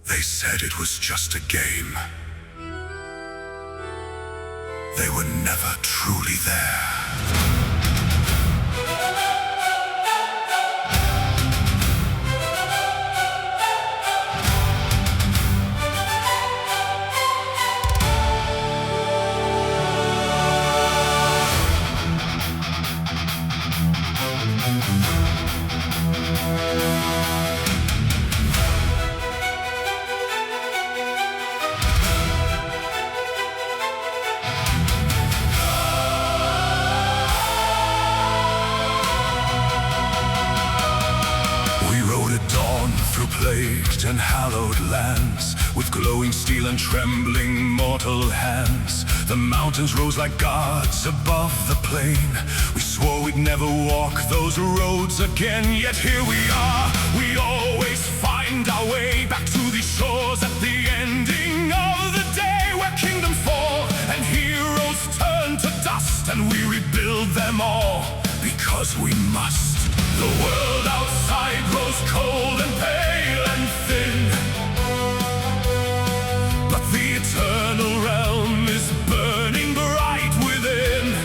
They said it was just a game. They were never truly there. Through plagued and hallowed lands, with glowing steel and trembling mortal hands, the mountains rose like gods above the plain. We swore we'd never walk those roads again, yet here we are. We always find our way back to these shores at the ending of the day, where kingdoms fall and heroes turn to dust, and we rebuild them all because we must. The world outside grows cold and pale and thin, but the eternal realm is burning bright within.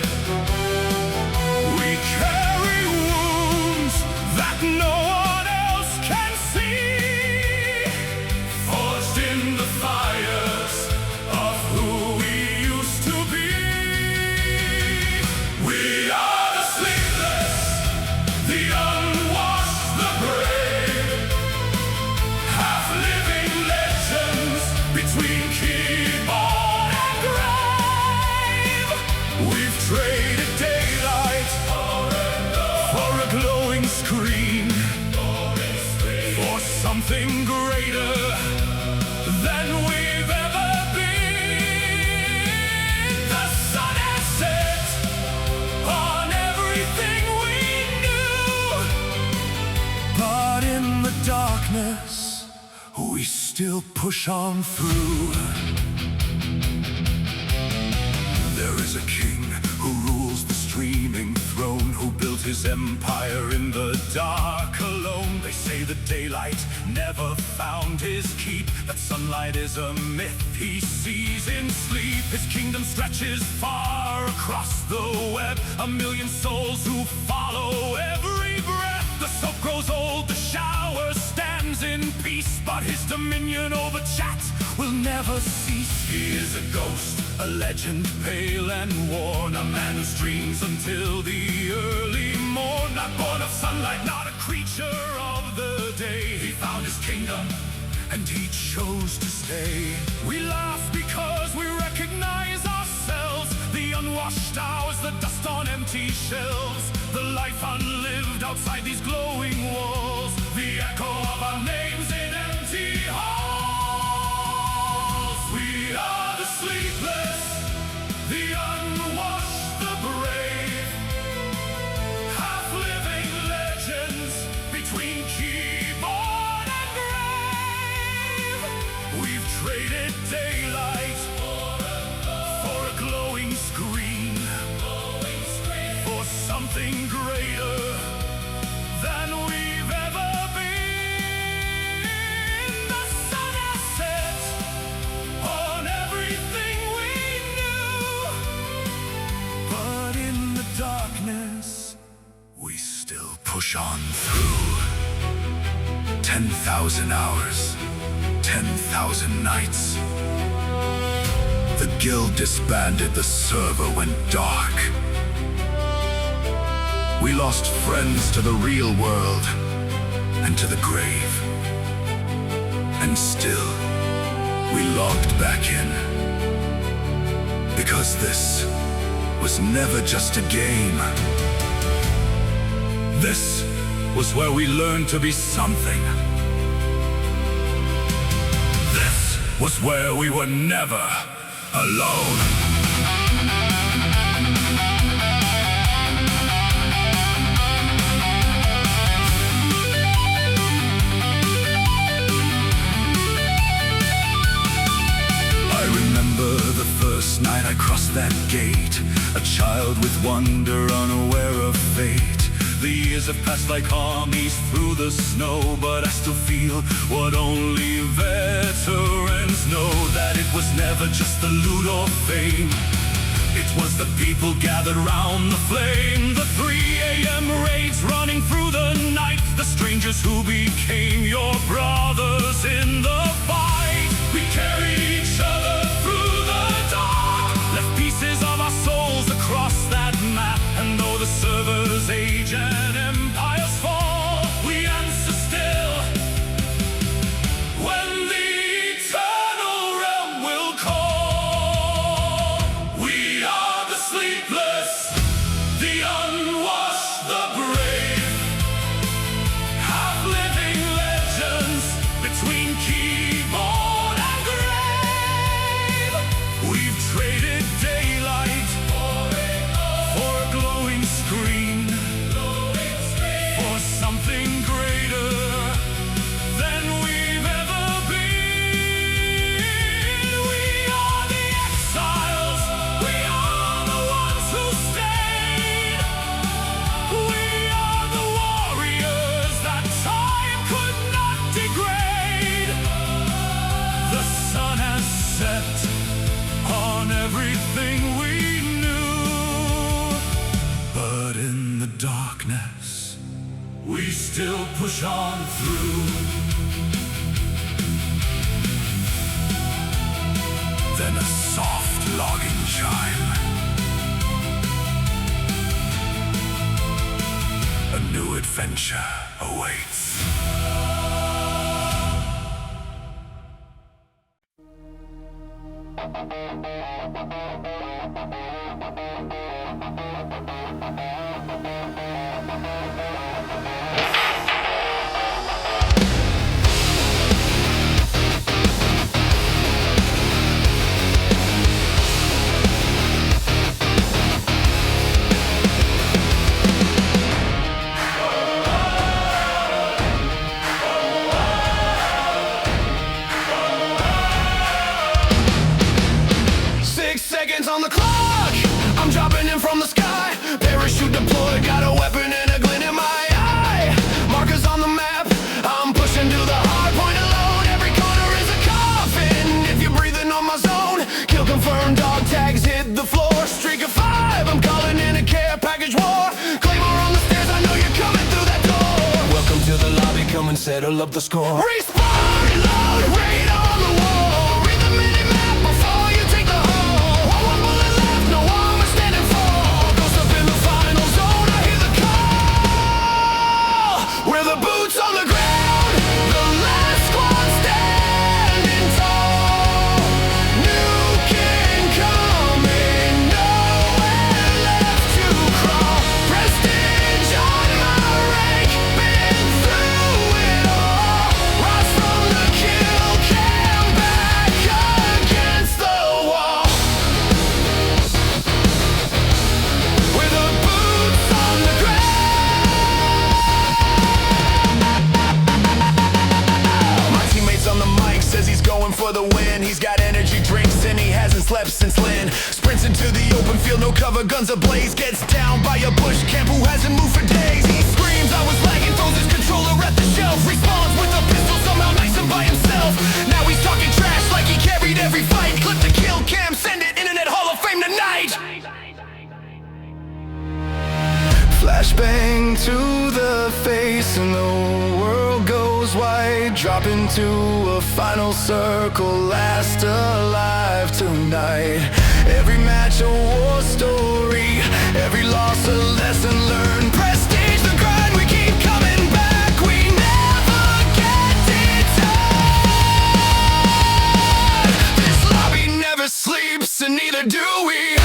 We carry wounds that no one else can see, forged in the fires of who we used to be. We are the sleepless, the unwashed, the brave, half-living legends between keyboard and grave. We've traded daylight for a glowing screen, for something greater than we've ever been. The sun has set on everything we knew, but in the darkness, we still push on through. There is a king who rules the streaming throne, who built his empire in the dark alone. They say the daylight never found his keep, that sunlight is a myth he sees in sleep. His kingdom stretches far across the web, a million souls who follow every breath. The soap grows old, the shower stands in peace, but his dominion over chat will never cease. He is a ghost, a legend, pale and worn, a man who streams until the early morn. Not born of sunlight, not a creature of the day. He found his kingdom, and he chose to stay. We laugh because we recognize ourselves, the unwashed hours, the dust on empty shelves, the life unlived outside these glowing walls, the echo of our names in empty halls. We are the sleepless, the unwashed, the brave, half-living legends between keyboard and grave. We've traded daylight for a glowing screen, for something greater than we've ever been. The sun has set on everything we knew, but in the darkness, we still push on through. 10,000 hours, 10,000 nights. The guild disbanded, the server went dark. We lost friends to the real world and to the grave. And still, we logged back in, because this was never just a game. This was where we learned to be something. This was where we were never alone. The first night I crossed that gate, a child with wonder, unaware of fate. The years have passed like armies through the snow, but I still feel what only veterans know, that it was never just the loot or fame. It was the people gathered round the flame, the 3 a.m. raids running through the night, the strangers who became your brothers in the fight. We carried each other through the dark, left pieces of our souls across that map. And though the servers age and empires fall, we answer still when the eternal realm will call. We are the sleepless, the unwashed, the brave, half-living legends between keyboard and grave. We've traded daylight for a glowing screen, for something greater than we've ever been. We are the exiles, we are the ones who stayed. We are the warriors that time could not degrade. The sun has set on everything we knew, but in the darkness we still push on through. Then a soft logging chime, a new adventure awaits. On the clock, I'm dropping in from the sky. Parachute deployed, got a weapon and a glint in my eye. Markers on the map, I'm pushing to the hard point alone. Every corner is a coffin, if you're breathing on my zone. Kill confirmed, dog tags hit the floor. Streak of 5, I'm calling in a care package war. Claymore on the stairs, I know you're coming through that door. Welcome to the lobby, come and settle up the score. Respawn, reload, raid on the wall. Read the mini-map before you take the hole. One bullet left, no armor standing fall. Ghost up in the final zone, I hear the call. We're the boots on the ground, the last squad standing tall. New king coming, nowhere left to crawl. Prestige on my rank, been through it all. Rise from the kill cam, back against the wall. We're the boots on the ground. My teammate's on the mic, says he's going for the win. He's got energy drinks and he hasn't slept since Lynn. Sprints into the open field, no cover, guns ablaze. Gets down by a bush camp who hasn't moved for days. He screams, I was lagging, throws his controller at the shelf. Responds with a pistol, somehow nice and by himself. Now he's talking trash like he carried every fight. Clip the kill cam, send it, Internet Hall of Fame tonight. Flashbang to the face and the world goes white. Drop into a final circle, last alive tonight. Every match a war story, every loss a lesson learned. Prestige the grind, we keep coming back. We never get deterred. This lobby never sleeps and neither do we.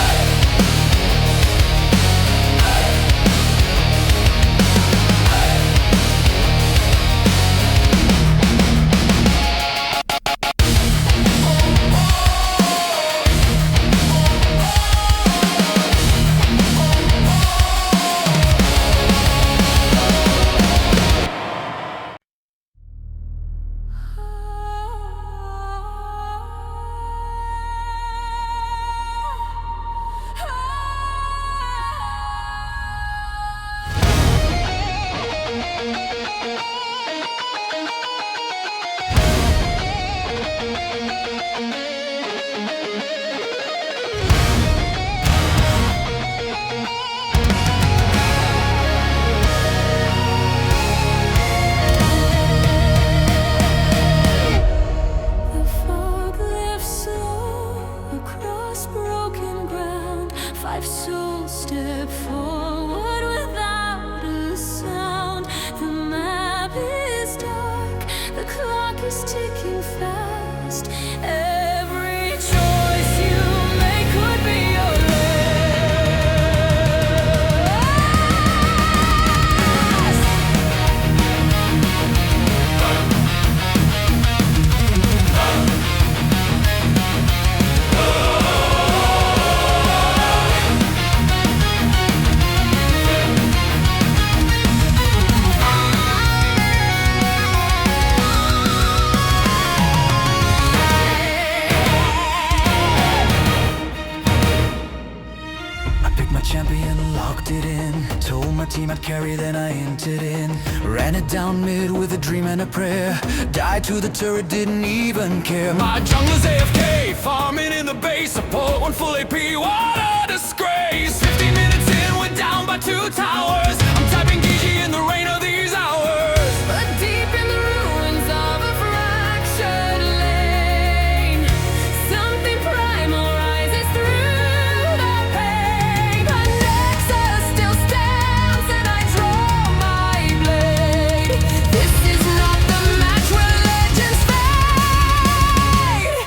is ticking fast. Every choice you make could be your last. I picked my champion, locked it in. Told my team I'd carry, then I entered in. Ran it down mid with a dream and a prayer. Died to the turret, didn't even care. My jungler's AFK, farming in the base. Support one full AP, what a disgrace. 15 minutes in, we're down by 2 towers. I'm typing GG in the rain of these hours. But deep in the ruins of a fractured lane, something primal rises through the pain. The nexus still stands, and I draw my blade. This is not the match where legends fade.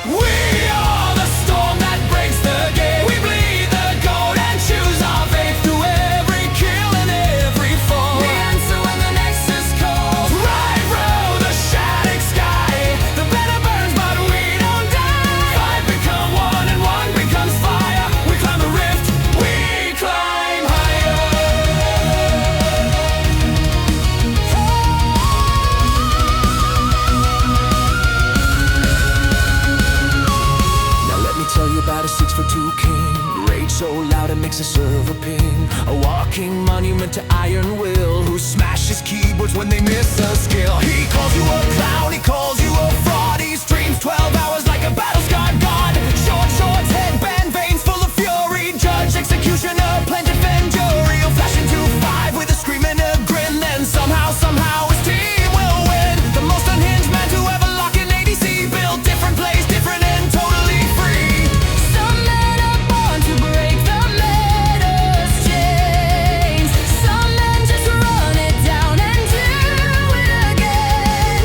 We are the storm that breaks the gate. We bleed the gold and choose our faith through every kill and every fall. The answer when the nexus calls. Right through the shattered sky. The banner burns, but we don't die. 5 become 1 and 1 becomes fire. We climb the rift, we climb higher. Now let me tell you about a 6'2" king. Rage so loud it makes a server ping. A walking monument to iron will, who smashes keyboards when they miss a skill. He calls you a clown, he calls you a fraud. He streams 12 hours like a battle-scarred god. Short shorts, headband, veins full of fury. Judge, executioner, plaintiff, and jury. He'll flash into 5 with a scream and a grin. Then somehow his team will win. The most unhinged man to ever lock an ADC. Built different plays, different and totally free. Some men are born to break the meta's chains. Some men just run it down and do it again.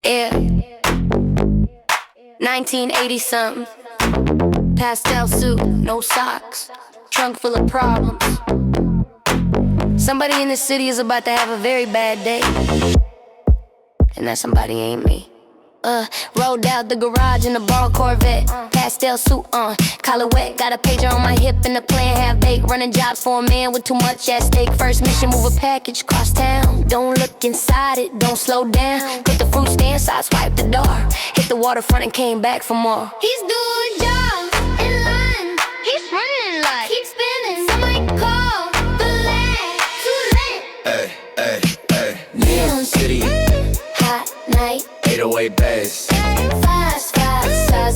Yeah, 1980 something. Pastel suit, no socks, trunk full of problems. Somebody in the city is about to have a very bad day, and that somebody ain't me. Rolled out the garage in a borrowed Corvette. Pastel suit on, collar wet. Got a pager on my hip and a plan half baked. Running jobs for a man with too much at stake. First mission, move a package across town. Don't look inside it, don't slow down. Put the fruit stand side, swipe the door. Hit the waterfront and came back for more. He's doing jobs in line. He's running like keep spinning. Somebody call the land too late. Hey, hey, hey. Neon City, Hot night. 808 bass. Fast,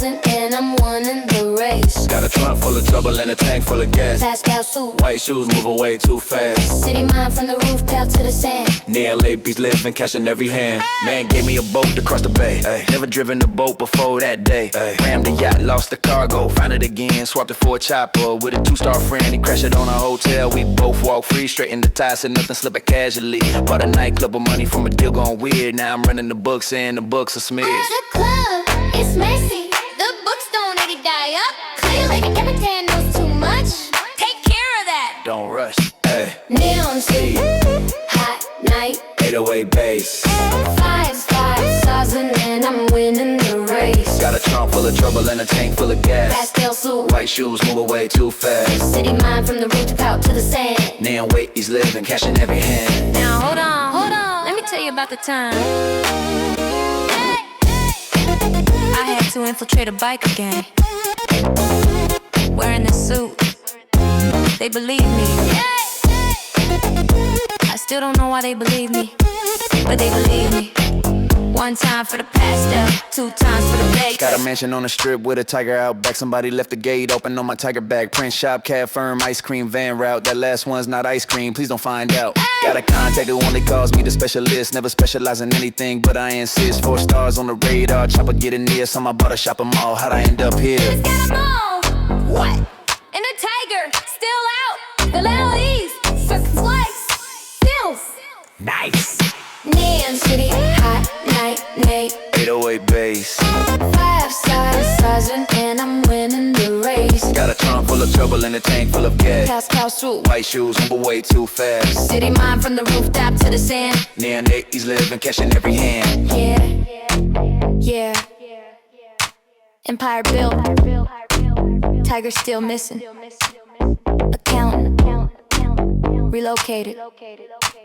and I'm winning the race. Got a trunk full of trouble and a tank full of gas. Pascal suit, White shoes move away too fast. city mind from the rooftop to the sand. Near LA Beach living, cash in every hand. Man gave me a boat to cross the bay. Ay. Never driven a boat before that day. Ay. Rammed the yacht, lost the cargo. Found it again, swapped it for a chopper. With a 2-star friend, he crashed it on a hotel. We both walk free, straight in the tie, said nothing slipping casually. Bought a nightclub with money from a deal gone weird. Now I'm running the books and the books are smeared. The club, it's messy. The books don't let it die up. Clearly the captain knows too much. Take care of that. Don't rush, hey. Neon City, hot night. 808 bass. Five stars and I'm winning the race. Got a trunk full of trouble and a tank full of gas. Pastel suit, White shoes move away too fast. city mind from the rooftop to the sand. Neon wait, he's living, cash in every hand. Now hold on, let me tell you about the time I had to infiltrate a biker gang, wearing this suit. They believed me. I still don't know why they believe me, but they believe me. One time for the pastel, 2 times for the bake. Got a mansion on the strip with a tiger out back. Somebody left the gate open on my tiger bag. Print shop, cab firm, ice cream van route. That last one's not ice cream, please don't find out. Got a contact who only calls me the specialist. Never specialize in anything, but I insist. 4 stars on the radar, chopper getting near. So I bought a shop 'em all, how'd I end up here? It's got 'em all. What? And the tiger, still out. The Little East, circuit twice. Stills. Nice. Neon City, hot night, Nate. 808 bass. 5 stars and I'm winning the race. Got a trunk full of trouble and a tank full of gas. Pascal suit, White shoes move away too fast. city mind from the rooftop to the sand. Neon 8, he's living, cash in every hand. Yeah. Empire built, tiger still missing. Accountant, relocated.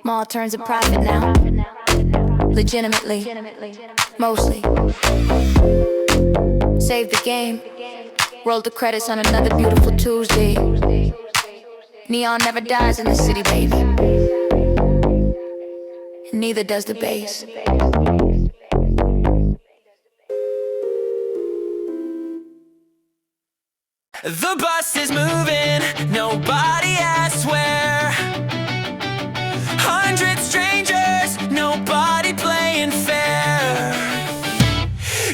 Mall turns a profit now. Legitimately, mostly. Saved the game. Rolled the credits on another beautiful Tuesday. Neon never dies in the city, baby. And neither does the bass. The bus is moving, nobody asks where. 100 strangers, nobody playing fair.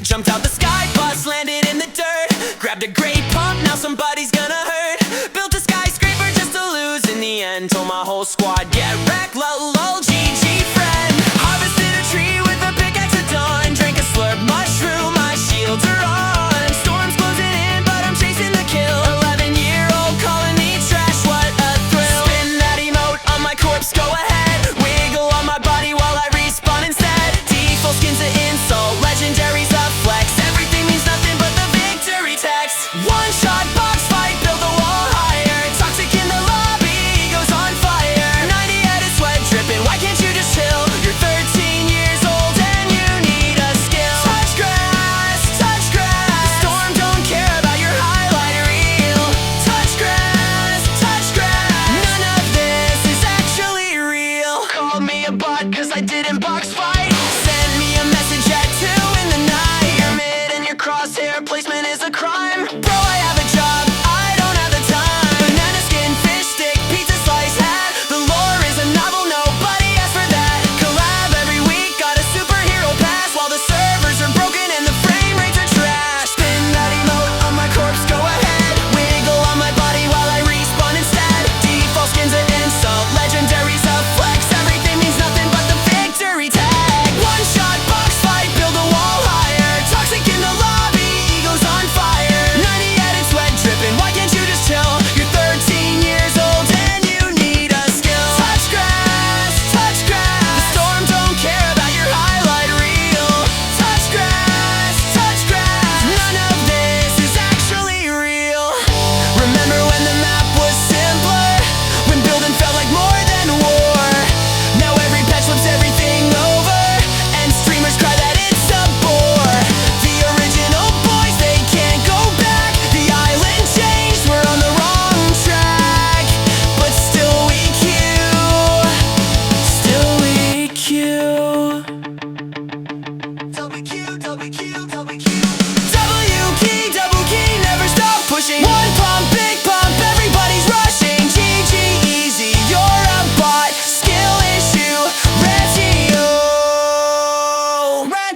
Jumped out the sky bus, landed in the dirt. Grabbed a great pump, now somebody's gonna hurt. Built a skyscraper just to lose in the end. Told my whole squad, get wrecked, lol, GG friend. Harvested a tree with a pickaxe at dawn. Drank a slurp mushroom, my shields are on. Storm's closing in, but I'm chasing the kill. 11-year-old calling me trash, what a thrill. Spin that emote on my corpse, go ahead. Wiggle on my body while I respawn instead.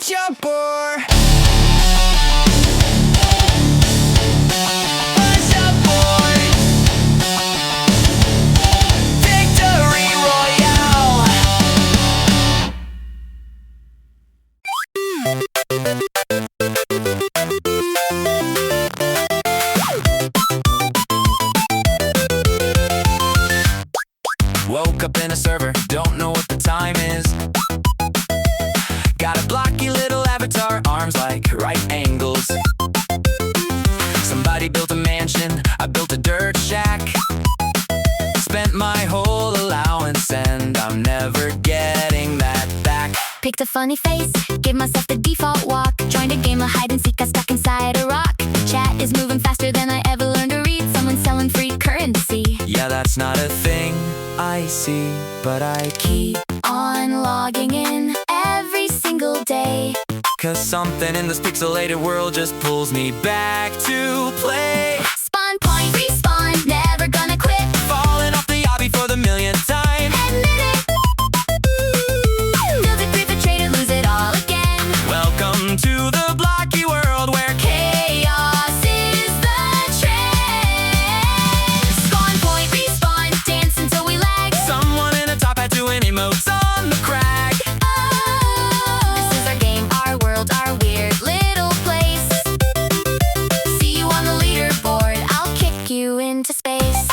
Punch-a-boar. Victory Royale. Woke up in a server, don't know what the time is. Got a blocky little avatar, arms like right angles. Somebody built a mansion, I built a dirt shack. Spent my whole allowance and I'm never getting that back. Picked a funny face, gave myself the default walk. Joined a game of hide and seek, got stuck inside a rock. Chat is moving faster than I ever learned to read. Someone's selling free currency. Yeah, that's not a thing I see, but I keep On logging in every single day. 'cause something in this pixelated world just pulls me back to play. Spawn point, respawn, never gonna quit. Falling off the obby for the millionth time. Admit it. Build it, brief it, trade it, lose it all again. Welcome to the blocky world where Chaos is the trend. Spawn point, respawn, dance until we lag. someone in a top hat doing emotes on the crag. This is our game, our world, our weird little place. See you on the leaderboard, I'll kick you into space.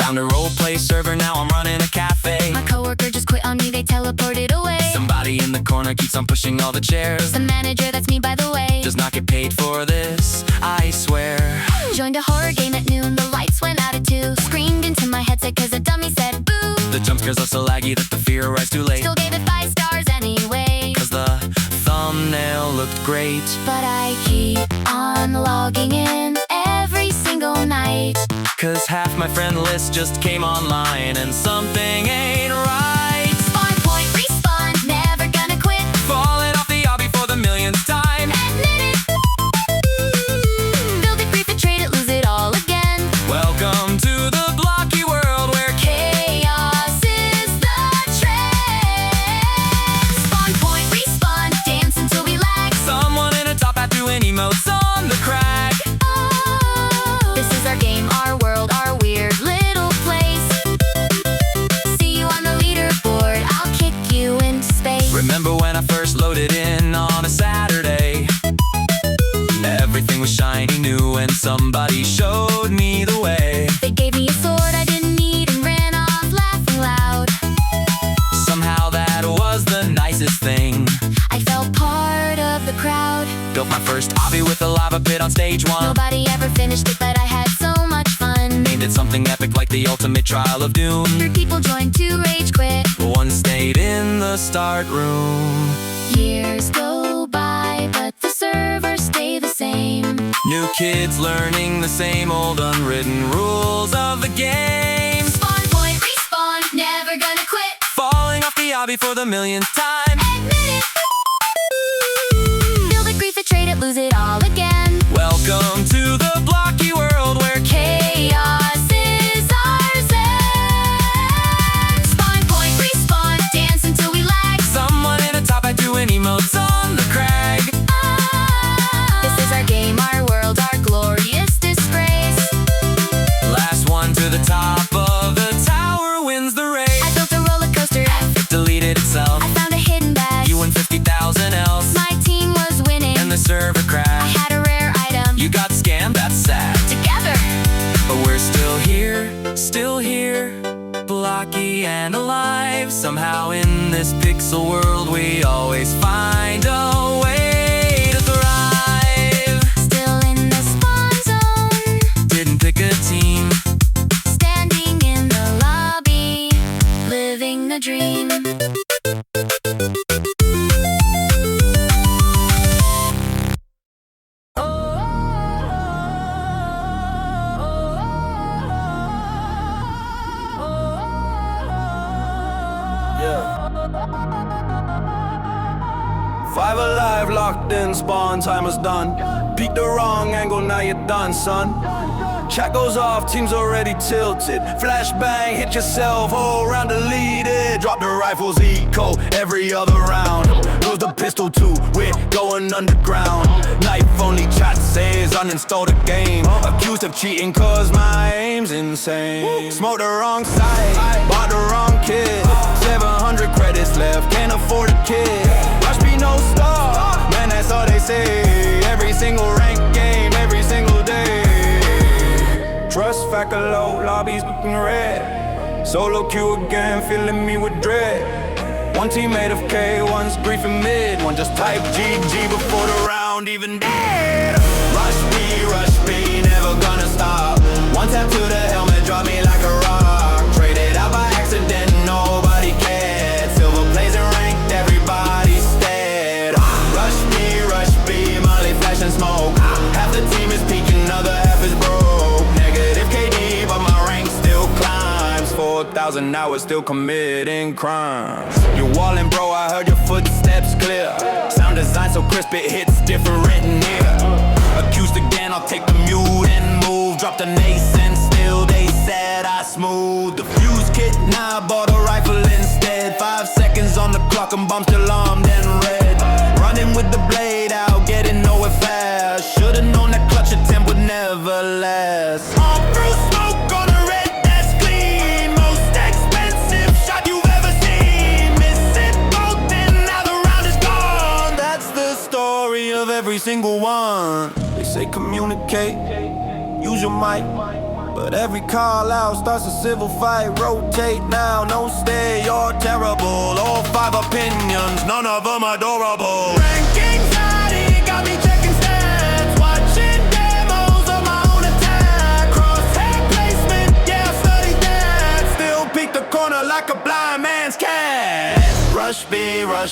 Found a roleplay server, now I'm running a cafe. My coworker just quit on me, they teleported away. Somebody in the corner keeps on pushing all the chairs. The manager, that's me by the way. Does not get paid for this, I swear. Joined a horror game at noon, the lights went out at 2. Screamed into my headset cause a dummy said boo. The jump scares are so laggy that the fear arrives too late. Still gave it 5 stars anyway. 'Cause the thumbnail looked great. But I keep on logging in every single night. 'Cause half my friend list just came online and something ain't right. Spawn point, respawn, never gonna quit. Falling off the obby for the millionth time. Admit it. Build it, brief it, trade it, lose it all again. Welcome to the blocky world where Chaos is the trend. Spawn point, respawn, dance until we lag. someone in a top hat doing emotes on the crag. This is our game, our world, our weird little place. See you on the leaderboard, I'll kick you into space. Remember when I first loaded in on a Saturday? Everything was shiny new and somebody showed me the way. They gave me a sword I didn't need and ran off laughing loud. Somehow that was the nicest thing. I felt part of the crowd. Built my first obby with a lava pit on stage 1. Nobody ever finished it, but I had so much fun. Named it something epic like the ultimate trial of doom. 3 people joined, 2 rage quit. One stayed in the start room. Years go by, but the servers stay the same. New kids learning the same old unwritten rules of the game. Spawn point, respawn, never gonna quit. Falling off the obby for the millionth time. Admit it. Build it, grief it, trade it, lose it all again. Welcome to the blocky world where Chaos is our zen. Spawn point, respawn, dance until we lag. someone in a top hat doing emotes on the crag. This is our game, our world, our glorious disgrace. Last one to the top of the tower wins the race. I built a roller coaster, It deleted itself. I found a hidden bag. You and 50,000 else. My team was winning. And the server I crashed. had a rare item. You got scammed, that's sad. Together. But we're still here, blocky and alive. Somehow in this pixel world we always find a way to thrive. Still in the spawn zone. Didn't pick a team. Standing in the lobby. Living a dream. Five alive, locked in, spawn time is done. Beat the wrong angle, now you're done, son. Chat goes off, team's already tilted. Flashbang, hit yourself, whole round deleted. Drop the rifles, eco every other round. Lose the pistol too, we're going underground. Knife only, chat says uninstall the game. Accused of cheating cause my aim's insane. Smoke the wrong side, bought the wrong kid. 700 credits left, can't afford a kid. Rush be no star, man that's all they say. Every single rank game, every single day. Trust factor low, lobbies looking red. Solo queue again, filling me with dread. One teammate of K, one's grief and mid. One just type GG before the round even dead. Rush B, never gonna stop. One tap to the helmet, drop me like a rock. Traded out by accident, nobody cared. Silver plays and ranked, everybody's dead. Rush B, Molly flash and smoke. Half the team is peaking, other half is broke. Negative KD, but my rank still climbs. 4,000 hours, still committing crimes. You're wallin', bro, I heard your footsteps clear. Sound design so crisp, it hits different written here. Accused again, I'll take the mute and move. Dropped an ace and still they said I smooth. The fuse kit, now I bought a rifle instead. 5 seconds on the clock and bomb still armed and red. Running with the blade out, getting nowhere fast. Should've known that clutch attempt would never last. On through smoke on a red, that's clean. Most expensive shot you've ever seen. Miss it both and now the round is gone. That's the story of every single one. They say communicate, use your mic, but every call out starts a civil fight. Rotate now, no stay, you're terrible. All 5 opinions, none of them adorable. Rank anxiety got me checking stats, watching demos of my own attack. Crosshair placement, yeah, I studied that. Still peek the corner like a blind man's cat. Rush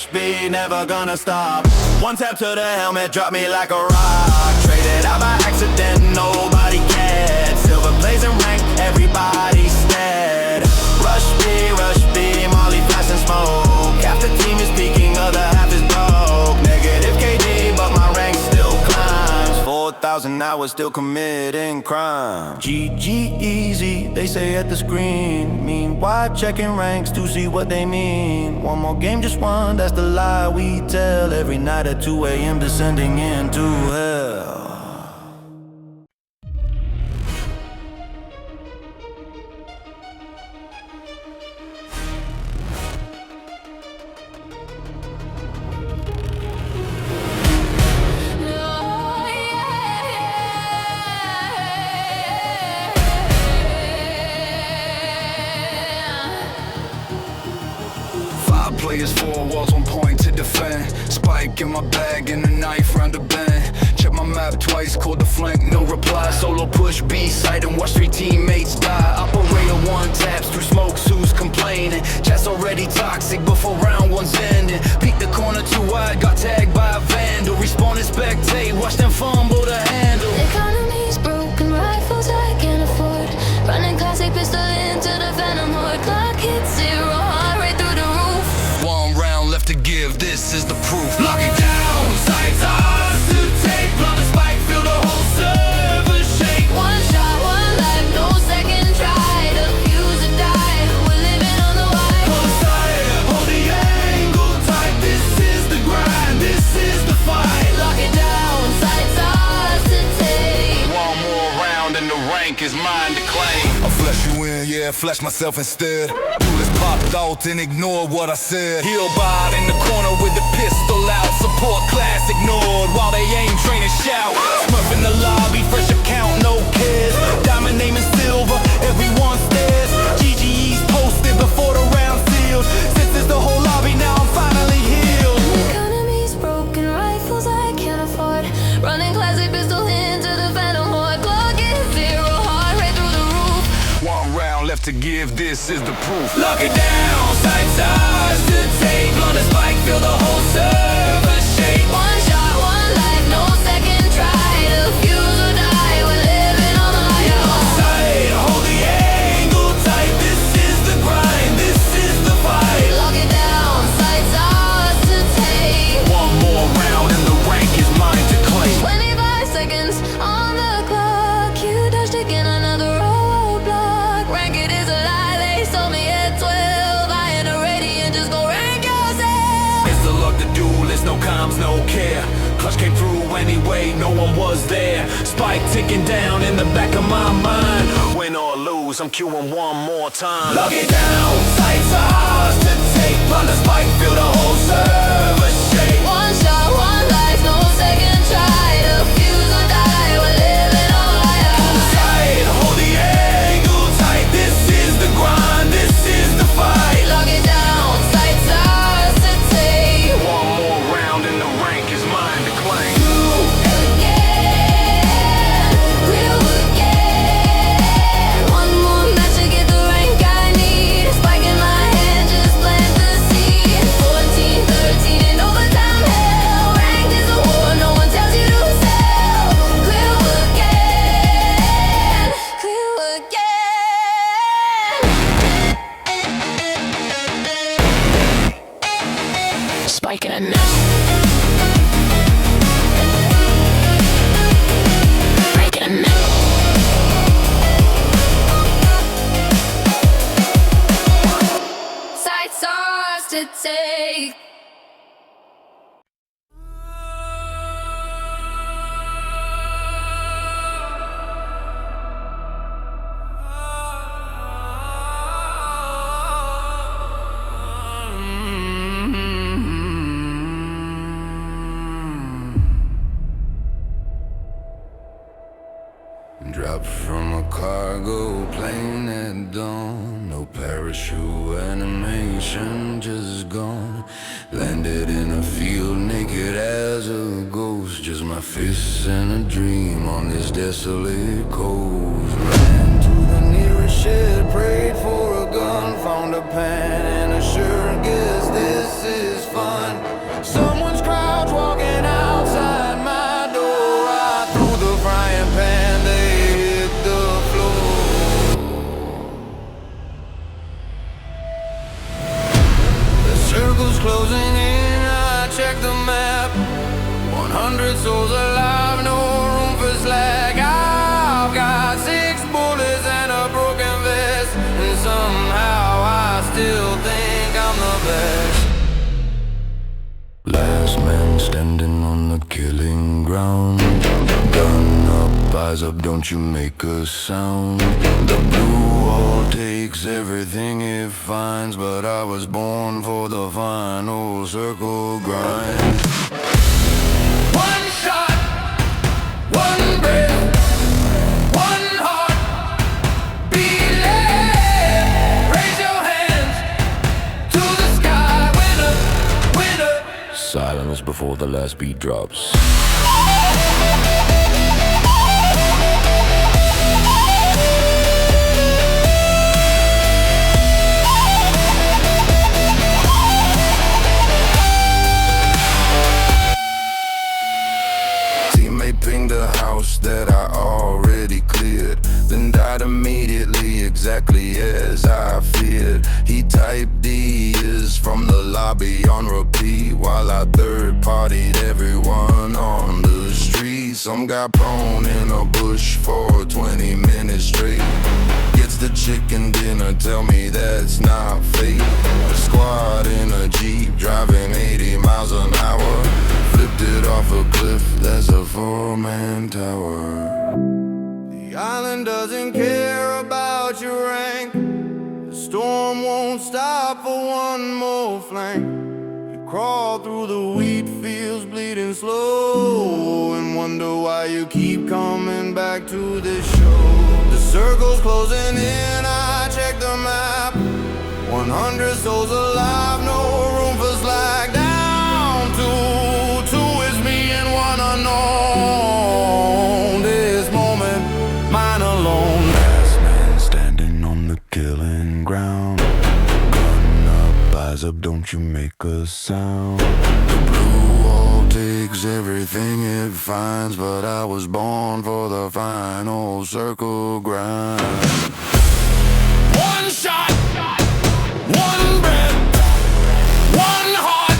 B, never gonna stop. One tap to the helmet, drop me like a rock. Traded out by accident, nobody cared. Silver plays and rank, everybody's dead. Rush B, Molly flash and smoke. Half the team is peaking, other half is broke. Negative KD, but my rank still climbs. 4,000 hours, still committing crime. GG easy, they say at the screen. Meanwhile, checking ranks to see what they mean. One more game, just one, that's the lie we tell. Every night at 2 a.m. descending into hell. Players, 4 walls, 1 point to defend. Spike in my bag and a knife round the bend. Check my map twice, called the flank, no reply. Solo push B-side and watch 3 teammates die. Operator 1 taps through smokes, who's complaining? Chat's already toxic before round 1's ending. Peek the corner too wide, got tagged by a vandal. Respawn and spectate, watch them fumble the handle. Economy's broken, rifles I can't afford. Running classic pistol into the venom horde. Clock hits 0, heart rate through the roof. 1 round left to give, this is the proof. Lock it down, sights ours to take. Blow the spike, feel the whole server shake. 1 shot, 1 life, no second try. The fuse or die, we're living on the wire. Hold tight, hold the angle tight. This is the grind, this is the fight. Lock it down, sights ours to take. 1 more round and the rank is mine to claim. I'll flesh you in, yeah, flesh myself instead. Bullets popped out and ignore what I said. Hillbot in the corner with the pistol out. Support class ignored while they aim, train and shout. Smurf in the lobby, fresh account, no kids. Diamond name is silver, everyone stares. GGE's posted before the round sealed. Since it's the whole lobby, now I'm finally healed. Economy's broken, rifles I can't afford. Running classic pistol into the venom horde. Clock is 0, heart rate through the roof. 1 round left to give, this is the proof. Lock it down, sights ours to take. Blow the spike, feel the whole server shake. 1 shot, 1 life, no second try. The fuse or die, we're living on the wire. Tight, hold the angle tight. This is the grind, this is the fight. Lock it down, sights ours to take. 1 more round and the rank is mine to claim. 25 seconds on the clock. You dodged again. clutch came through anyway, no one was there. Spike ticking down in the back of my mind. Win or lose, I'm queuing one more time. Lock it down, sights are ours to take. Run the spike, feel the whole server shake. One shot, one life, no second try. The fuse or die, we're living on fire. Sight, hold the angle tight. This is the grind, this is the fight. Lock it down, sights are ours to take. One more round and the rank is mine to claim. Again, we'll again. One more match to get the rank I need. Spike in my hand, just plant the seed. 14, 13 in overtime hell. Ranked is a war, no one tells you to sell. Clear again, clear again. Spike in a net. Breaking a neck. Sights are ours to take. Dropped from a cargo plane at dawn. No parachute animation, just gone. Landed in a field naked as a ghost. Just my fists and a dream on this desolate coast. Ran to the nearest shed, prayed for a gun. Found a pan and a shirt, guess this is fun. Someone's crouch walking outside my door. I threw the frying pan, they hit the floor. The circle's closing in, I check the map. 100 souls alive, no room for slack. I've got 6 bullets and a broken vest, and somehow I still think I'm the best. Last man standing on the killing ground. Gun up, eyes up, don't you make a sound. The blue wall takes everything it finds, but I was born for the final circle grind. One shot, one breath, one heart. Believe, raise your hands to the sky. Winner, winner. Silence before the last beat drops. Teammate pinged the house that I already cleared, then died immediately, exactly as I feared. He typed D's from the lobby on repeat, while I third-partied everyone on the street. Some guy prone in a bush for 20 minutes straight. Gets the chicken dinner, tell me that's not fate. A squad in a Jeep driving 80 miles an hour. Flipped it off a cliff, that's a 4-man tower. The island doesn't care about your rank. The storm won't stop for one more flank. You crawl through the wheat fields bleeding slow, and wonder why you keep coming back to this show. The circle's closing in, I check the map. 100 souls alive, no room for slack. Down to 2 is me and one unknown. This moment, mine alone. Last man standing on the killing ground. Gun up, eyes up, don't you make a sound. The blue wall takes everything it finds, but I was born for the final circle grind. One shot, one breath, one heart.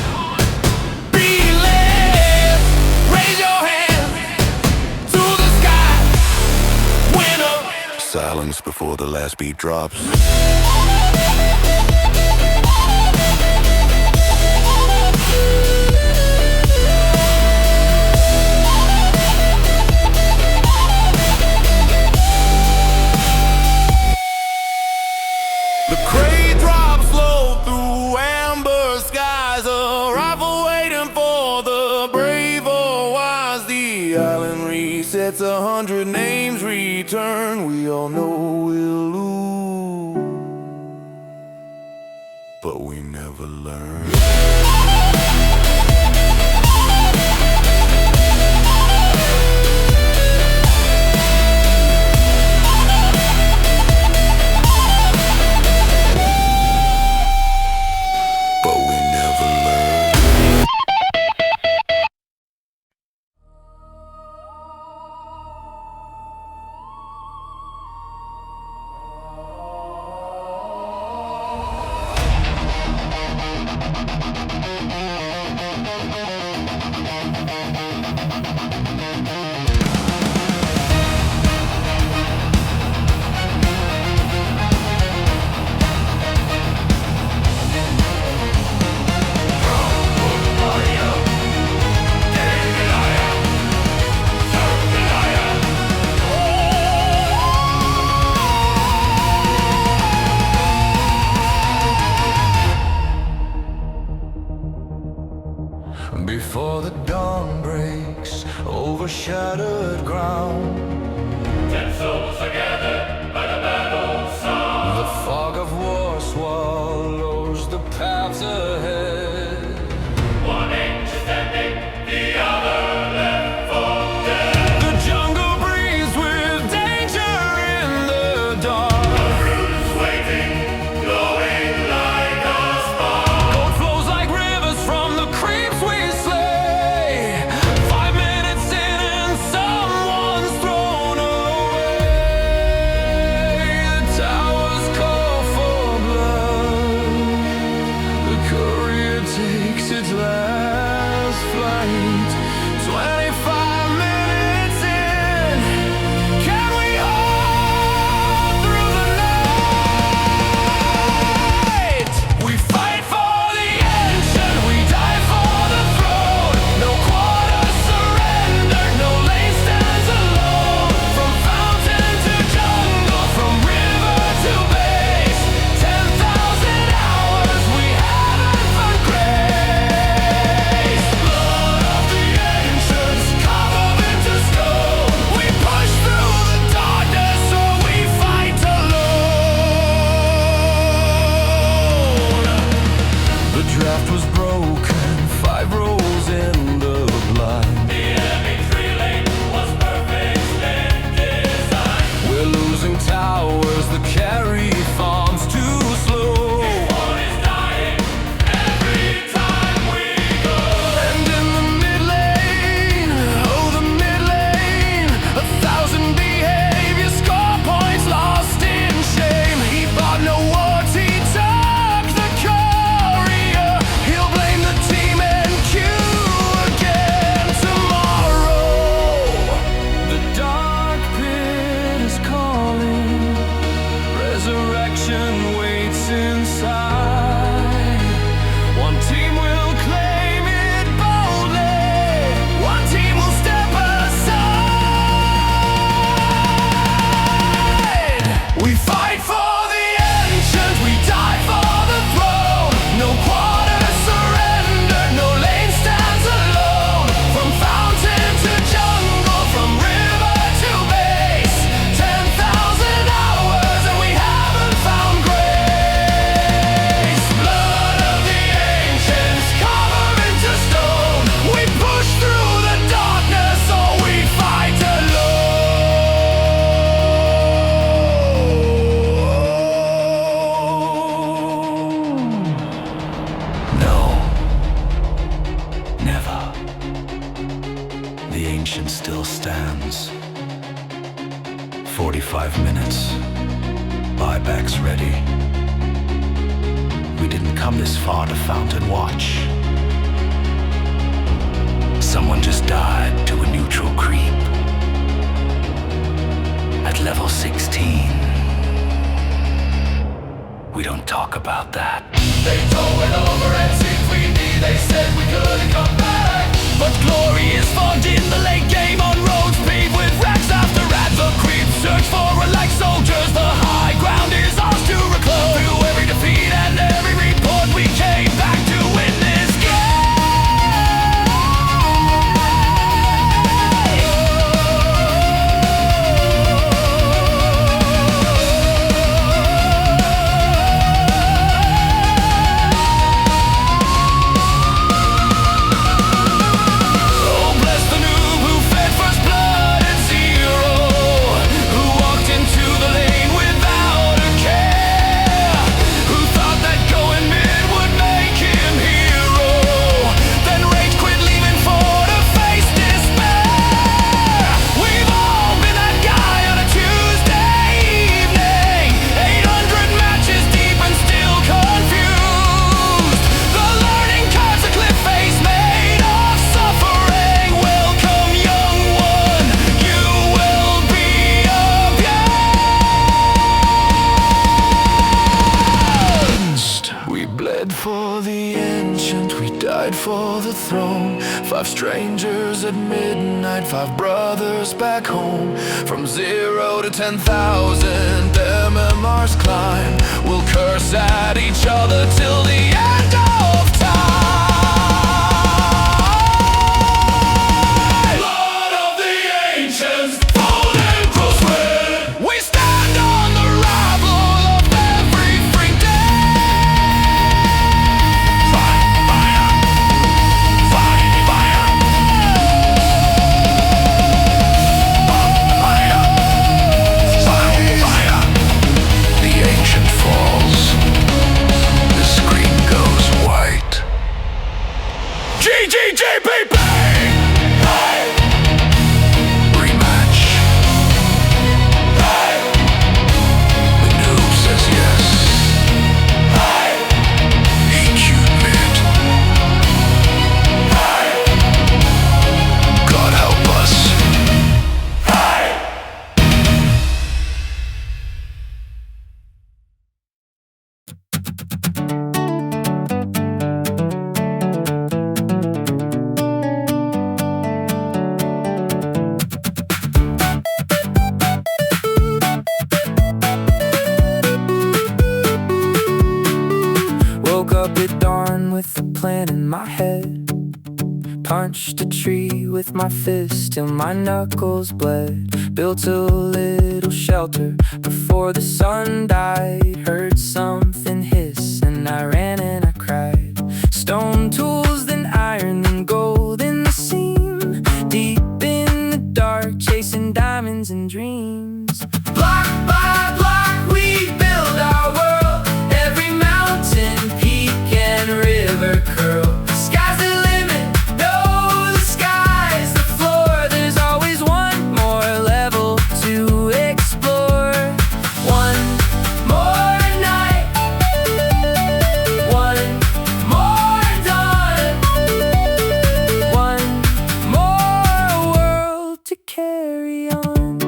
Believe, raise your hands to the sky. Winner. Silence before the last beat drops. we never learn. But we never learn. Before the dawn breaks over shattered ground, 10 souls are gathered by the battle sound. the fog of war swallows the paths ahead. One angel standing, the other left for dead. The jungle breathes with danger in the dark. Bruce waiting, glowing like a spark. Gold flows like rivers from the creeps we slay. 5 minutes in and someone's thrown away. The towers call for blood. The courier takes its last flight. 25 minutes in, can we hold through the night? We fight for the ancient, we die for the throne. No quarter surrender, no lane stands alone. From fountain to jungle, from river to base. 10,000 hours we haven't found grace. Blood of the ancients, carved into stone. We push through the darkness or we fight alone. The draft was broken, 5 rows in the blind. The enemy tree lane was perfect in design. We're losing towers, the carry farms too slow. One is dying every time we go. And in the mid lane, oh the mid lane, 1,000 behavior score points lost in shame. He bought no wards, he took the courier. He'll blame the team and queue again tomorrow. The dark pit is calling. Resurrection waits inside. One team will claim it boldly. One team will step aside. We fight for the ancient, we die for the throne. No quarter surrender, no lane stands alone. From fountain to jungle, from river to base. 10,000 hours and we haven't found grace. Blood of the ancients, carved into stone. We push through the darkness or we fight alone. No, never. The ancient still stands. 45 minutes. Buybacks ready. We didn't come this far to Fountain Watch. Someone just died to a neutral creep. At level 16. We don't talk about that. They tore it over and C3D. They said we couldn't come back. But glory is found in the late game on roads paved with racks after rats. The creeps search for it like soldiers. The high ground is ours to reclaim. Through every defeat and every report, we came back to win this game. bled for the ancient, we died for the throne. 5 strangers at midnight, 5 brothers back home. From 0 to 10,000 MMRs climb. We'll curse at each other till the end of time. Blood of the ancients, old and grows red. We stand on the rabble of every free day. Fire, fire, fire, fire, fire, fire, fire. The ancient falls. The screen goes white. GGGBP! Rematch. The noob says yes. EQ mid. God help us. Woke up at dawn with a plan in my head. Punched a tree with my fist till my knuckles bled. Built a little shelter before the sun died. Heard something hiss and I ran and I cried. Stone tools, then iron, then gold in the seam. Deep in the dark, chasing diamonds and dreams. Block by block, we build our world. Every mountain, peak, and river curl. Sky's the limit, no, the sky's the floor. There's always one more level to explore. One more night, one more dawn, one more world to carry on.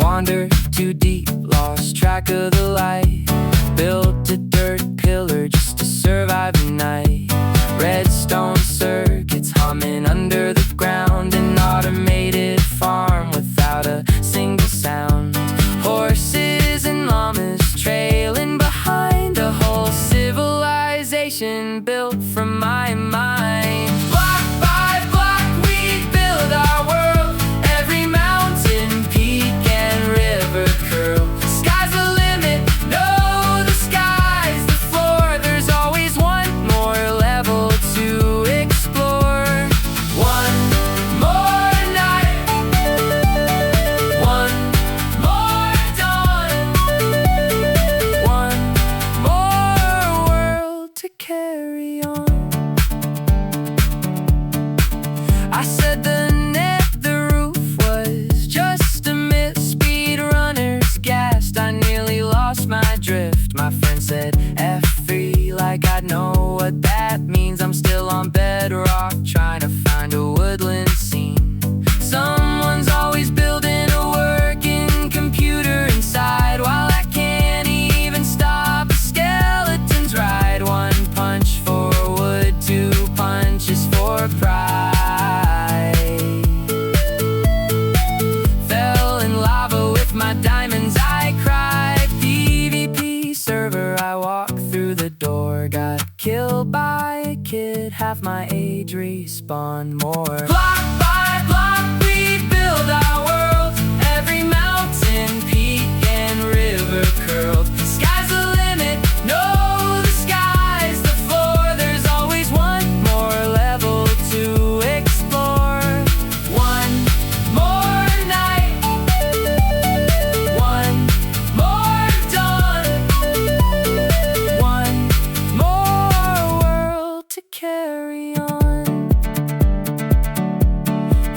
Wander too deep, lost track of the light. Built a dirt pillar just to survive the night. Redstone circuits humming under the ground. An automated farm without a single sound. Horses and llamas trailing behind. A whole civilization built from my mind. Block by block, we build our world. Every mountain, peak, and river curl. Sky's the limit, no, the sky's the floor. There's always one more level to explore. One more night, one more dawn, one more world to carry on. I said the roof was just a myth. Speed runners gassed, I nearly lost my drift. My friend said F3 like I know what that means. I'm still on bedrock trying to find a woodland scene. Someone's always building a working computer inside, while I can't even stop a skeleton's ride. 1 punch for wood, 2 punches for pride. Fell in lava with my diamonds, I cried. PvP server, I walked through the door. Got killed by a kid, half my age, respawn more. Block by block, we build our world. Every mountain, peak, and river curled. Sky's the limit, no, the sky's the floor. There's always one more level to explore. One more night, one more dawn, one more world to carry on.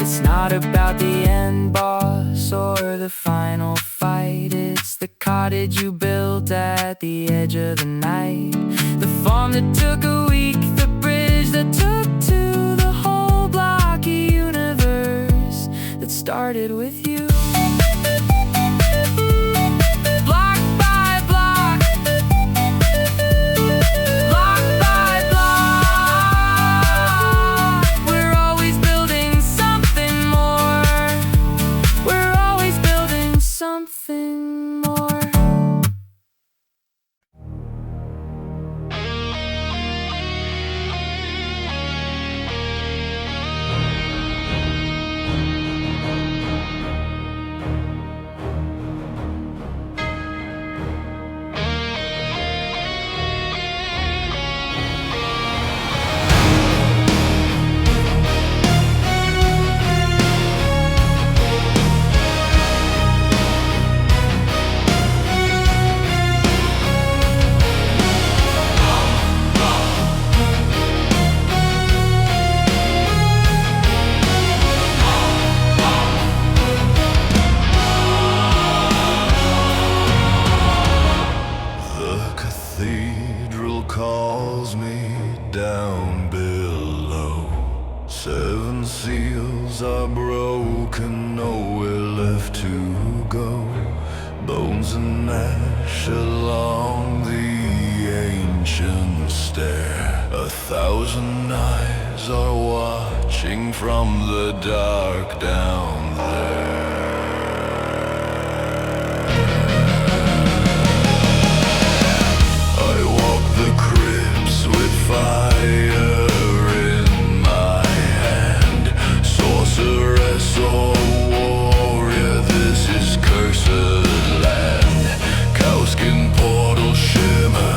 It's not about the end boss or the final fight. It's the cottage you built at the edge of the night. The farm that took a week, the bridge that took 2, the whole blocky universe that started with you. Block by block, cathedral calls me down below. 7 seals are broken, nowhere left to go. Bones and ash along the ancient stair. 1,000 eyes are watching from the dark down there. I walk the crypts with fire in my hand. Sorceress or warrior, this is cursed land. Cowskin portal shimmer,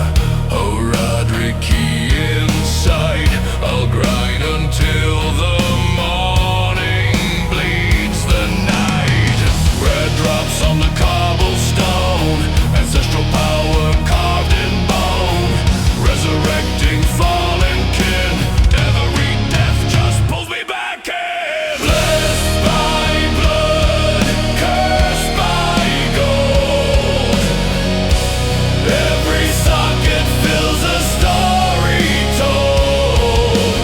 a Roderick key inside. I'll grind until the morning bleeds the night. Red drops on the cobblestone, ancestral power carved in bone. Resurrecting fallen kin, every death just pulls me back in. Blessed by blood, cursed by gold. Every socket fills a story told.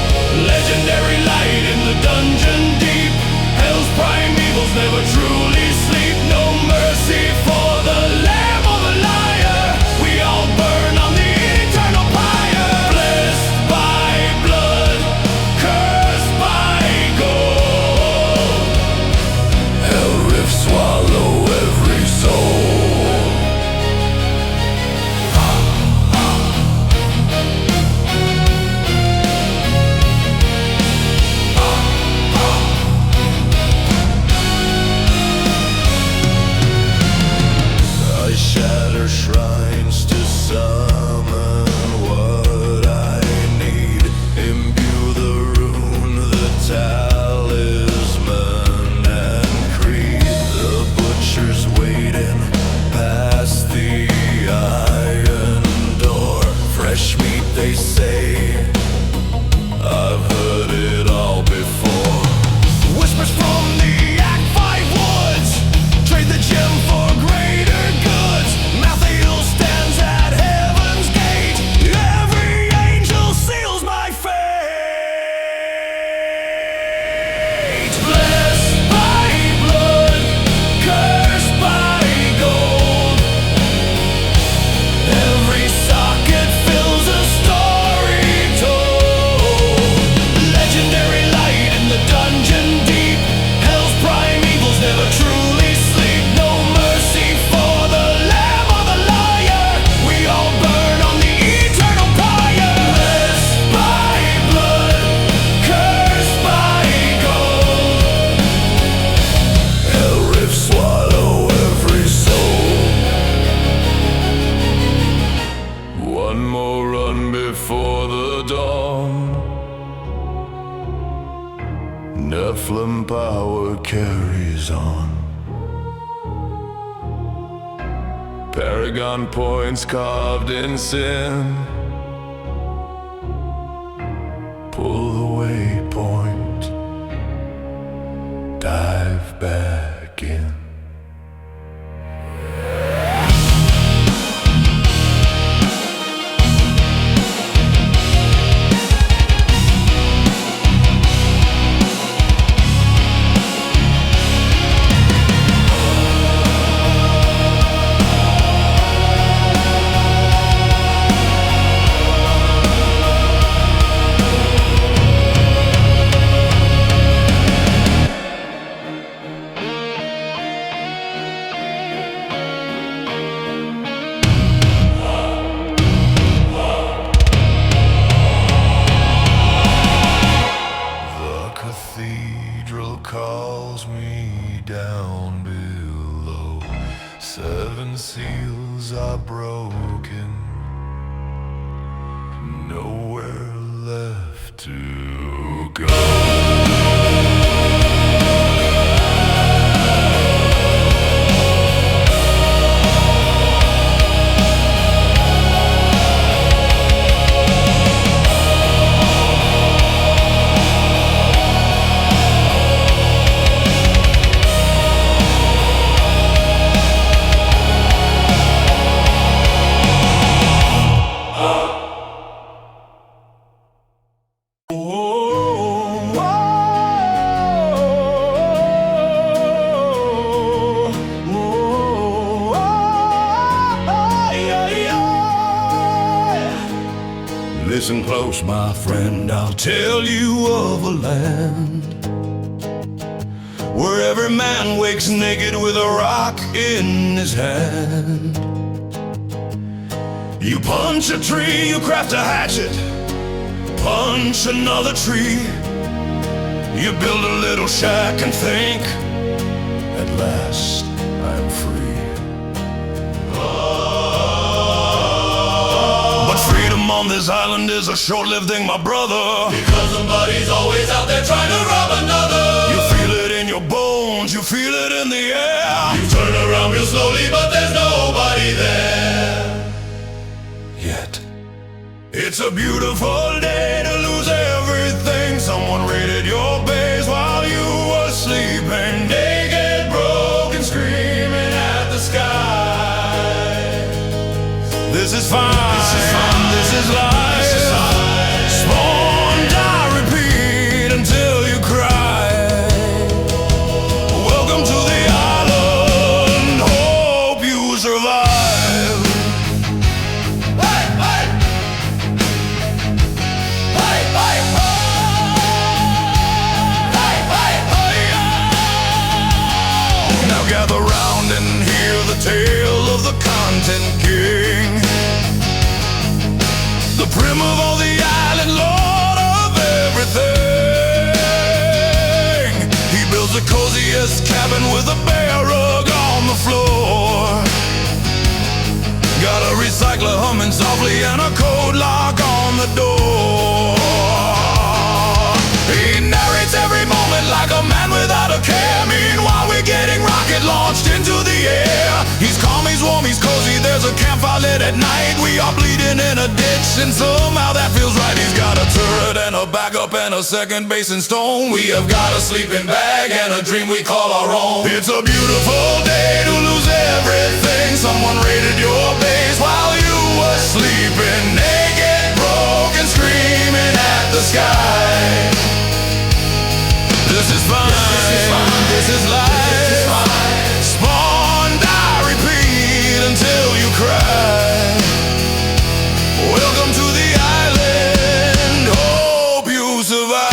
Legendary light in the dungeon deep. Hell's primevals never truly sleep. No mercy for the lamb or the liar. We all burn on the eternal pyre. Blessed by blood, cursed by gold. Hell rift swallow every soul. I shatter shrines to summon what I need. Imbue the rune, the talisman and creed. The butcher's waiting past the iron door. Fresh meat, they say. I've heard it all before. Whispers from the Act 5 woods. Trade the gem for greater goods. Mathiel stands at heaven's gate. Every angel seals my fate. Blessed by blood, cursed by gold. Every socket fills a story told. Legendary light in the dungeon deep. Hell's primevals never truly sleep. No mercy for the lamb or the liar. We all burn on the eternal pyre. Blessed by blood, cursed by gold. Hell rift swallow every soul. One more run before the dawn. Nephilim power carries on. Paragon points carved in sin. Pull the waypoint, dive back in. The cathedral calls me down below. 7 seals are broken, nowhere left to go. Listen close, my friend, I'll tell you of a land where every man wakes naked with a rock in his hand. You punch a tree, you craft a hatchet, punch another tree. You build a little shack and think, at last I'm free. But freedom on this island is a short-lived thing, my brother, because somebody's always out there trying to rob another. You feel it in your bones, you feel it in the air. You turn around real slowly, but there's nobody there yet. It's a beautiful day to lose everything. Someone raided your base while you were sleeping, naked, broken, screaming at the sky. This is fine, this is life. Spawn, die, repeat until you cry. Welcome to the island, hope you survive. Gather round and hear the tale of the Content King, the prim of all the island, lord of everything. He builds the coziest cabin with a bear rug on the floor, got a recycler humming softly and a code lock on the door. He narrates every moment like a man without a care. Meanwhile we're getting rocket launched into the air. He's calm, he's warm, he's cozy, there's a campfire lit at night. We are bleeding in a ditch and somehow that feels right. He's got a turret and a backup and a second base in stone. We have got a sleeping bag and a dream we call our own. It's a beautiful day to lose everything. Someone raided your base while you were sleeping, naked, broken, screaming at the sky. This is fine, this is life. Spawn, die, repeat until you cry. Welcome to the island, hope you survive.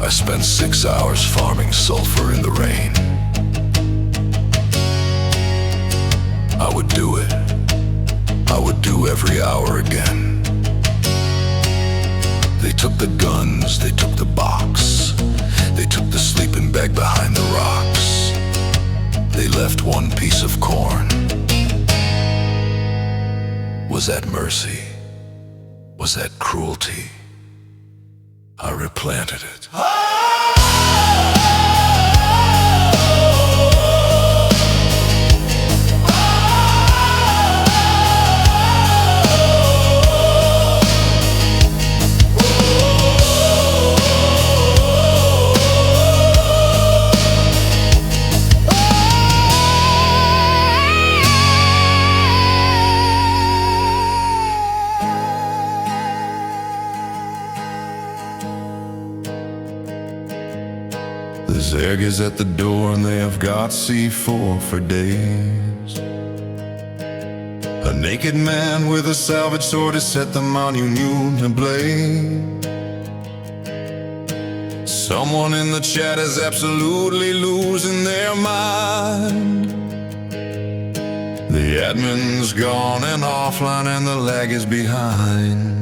I spent 6 hours farming sulfur in the rain. I would do it. I would do every hour again. They took the guns, they took the box, they took the sleeping bag behind the rocks. They left one piece of corn. Was that mercy? Was that cruelty? I replanted it. The Zerg is at the door and they have got C4 for days. A naked man with a salvage sword has set the Monument ablaze. Someone in the chat is absolutely losing their mind. The admin's gone and offline and the lag is behind.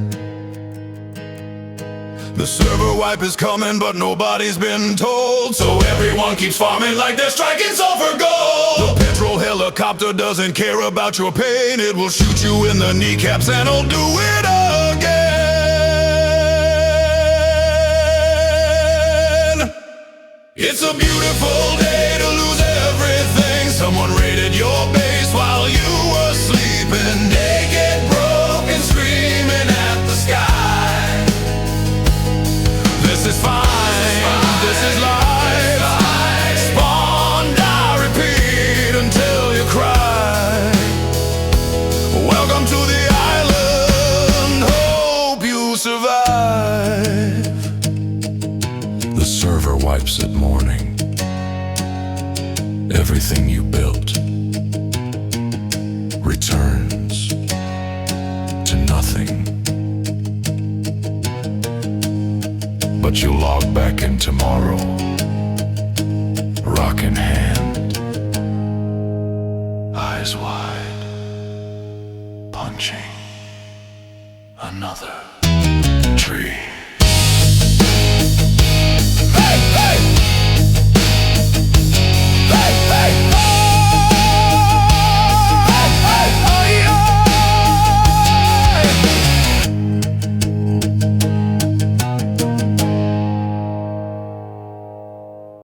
The server wipe is coming, but nobody's been told, so everyone keeps farming like they're striking sulfur gold. The petrol helicopter doesn't care about your pain. It will shoot you in the kneecaps and it'll do it again. It's a beautiful day to lose everything. Someone raided your base while you were sleeping, naked, broken, screaming at the sky. This is fine, this is life. Spawn, die, repeat until you cry. Welcome to the island, hope you survive. river wipes at morning. Everything you built returns to nothing. But you log back in tomorrow, rock in hand, eyes wide, punching another tree.